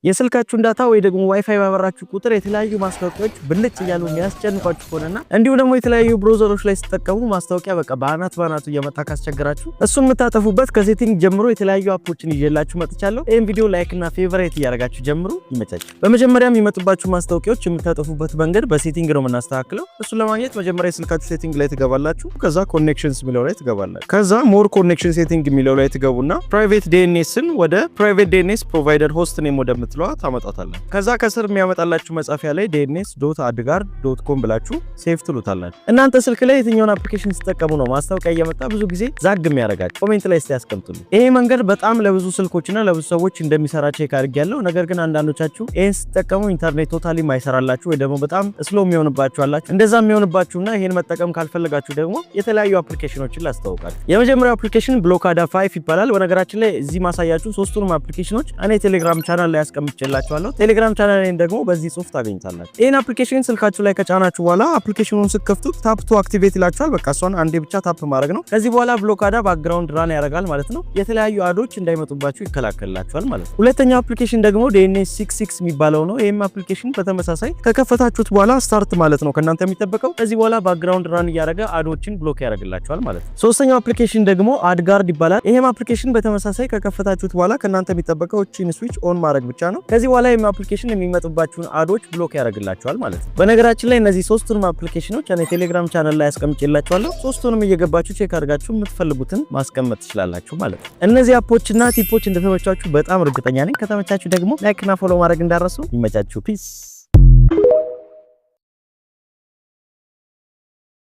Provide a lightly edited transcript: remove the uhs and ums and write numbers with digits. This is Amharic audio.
የስልካችሁን ዳታ ወይ ደግሞ ዋይፋይ ባበራችሁ ቁጥር የተለያዩ ማስታወቂያዎች ብልጭ እያሉ የሚያስጨንቋችሁ ከሆነና እንዲሁ ደግሞ የተለያዩ ብራውዘሮች ላይ ስትጠቀሙ ማስታወቂያ በቃ ባናቱ እየመጣ ካስቸገራችሁ እሱን የምታጠፉበት ከሴቲንግ ጀምሮ የተለያዩ አፖችን ይዤላችሁ መጥቻለሁ። ይሄን ቪዲዮ ላይክ እና ፌቨራይት እያደረጋችሁ ጀምሩ። ይመቻችሁ። በመጀመሪያ የሚመጡባችሁ ማስታወቂያዎች የምታጠፉበት መንገድ በሴቲንግ ነው የምናስተካክለው። እሱን ለማግኘት መጀመሪያ የስልካችሁ ሴቲንግ ላይ ትገባላችሁ። ከዛ ኮኔክሽንስ የሚለው ላይ ትገባላችሁ። ከዛ ሞር ኮኔክሽን ሴቲንግ የሚለው ላይ ትገቡና ፕራይቬት ዲኤንኤስን ወደ ፕራይቬት ዲኤንኤስ ፕሮቫይደር ሆስት ኔም ወደምትለዋ ታመጣታላችሁ። ከዛ ከስር የሚያመጣላችሁ መጻፊያ ላይ dns.adguard.com ብላችሁ ሴቭ ትሉታላችሁ። እናንተ ስልክ ላይ የትኛውን አፕሊኬሽን ስትጠቀሙ ነው ማስታወቂያ እየመጣ ብዙ ጊዜ ዛግ የሚያደርጋችሁ? ኮሜንት ላይ እስቲ ያስቀምጡልኝ። ይሄ መንገድ በጣም ለብዙ ስልኮችና ለብዙ ሰዎች እንደሚሰራ ቼክ አድርጌያለሁ። ነገር ግን አንዳንዶቻችሁ ይሄን ስትጠቀሙ ኢንተርኔት ቶታሊ ማይሰራላችሁ ወይ ደግሞ በጣም ስሎ የሚሆንባችሁ አላችሁ። እንደዛ የሚሆንባችሁና ይሄን መጠቀም ካልፈለጋችሁ ደግሞ የተለያዩ አፕሊኬሽኖችን ላስተዋውቃችሁ። የመጀመሪያው አፕሊኬሽን ብሎካዳ 5 ይባላል። በነገራችን ላይ እዚህ ማሳያችሁ ሶስቱንም አፕሊኬሽኖች እኔ ቴሌግራም ቻናል ላይ አስቀምጬላችኋለሁ። ቴሌግራም ቻናል ላይ ደግሞ በዚህ ጽሁፍ ታገኙታላችሁ። ይሄን አፕሊኬሽን ስልካችሁ ላይ ከጫናችሁ በኋላ አፕሊኬሽኑን ስትከፍቱት ታፕ ቱ አክቲቬት ይላችኋል። በቃ እሷን አንዴ ብቻ ታፕ ማድረግ ነው። ከዚህ በኋላ ብሎካዳ ባክግራውንድ ራን ያደርጋል ማለት ነው። የተለያዩ አዶች እንዳይመጡባችሁ ይከላከልላችኋል ማለት ነው። ሁለተኛው አፕሊኬሽን ደግሞ DNS66 የሚባለው ነው። ይሄም አፕሊኬሽን በተመሳሳይ ከከፈታችሁት በኋላ ስታርት ማለት ነው ከእናንተ የሚጠበቀው። ከዚህ በኋላ ባክግራውንድ ራን እያደረገ አዶችን ብሎክ ያደርግላችኋል ማለት ነው። ሶስተኛው አፕሊኬሽን ደግሞ አድጋርድ ይባላል። ይሄም አፕሊኬሽን በተመሳሳይ ከከፈታችሁት በኋላ ከእናንተ የሚጠበቀው እቺን ስዊች ኦን ማድረግ ብቻ ነው። ከዚህ በኋላ ይሄም አፕሊኬሽን የሚመጡባችሁን አዶች ብሎክ ያደርግላችኋል ማለት ነው። በነገራችን ላይ እነዚህ ሶስቱንም አፕሊኬሽኖች እኔ ቴሌግራም ቻናል ላይ አስቀምጬላችኋለሁ። ሶስቱንም እየገባችሁ ቼክ አድርጋችሁ የምትፈልጉትን ማስቀመጥ ትችላላችሁ ማለት ነው። እነዚህ አፖችና ቲፖች እንደተመቻችሁ በጣም እርግጠኛ ነኝ። ከተመቻችሁ ደግሞ ላይክ እና ፎሎ ማድረግ እንዳረሱ። ይመቻችሁ። ፒስ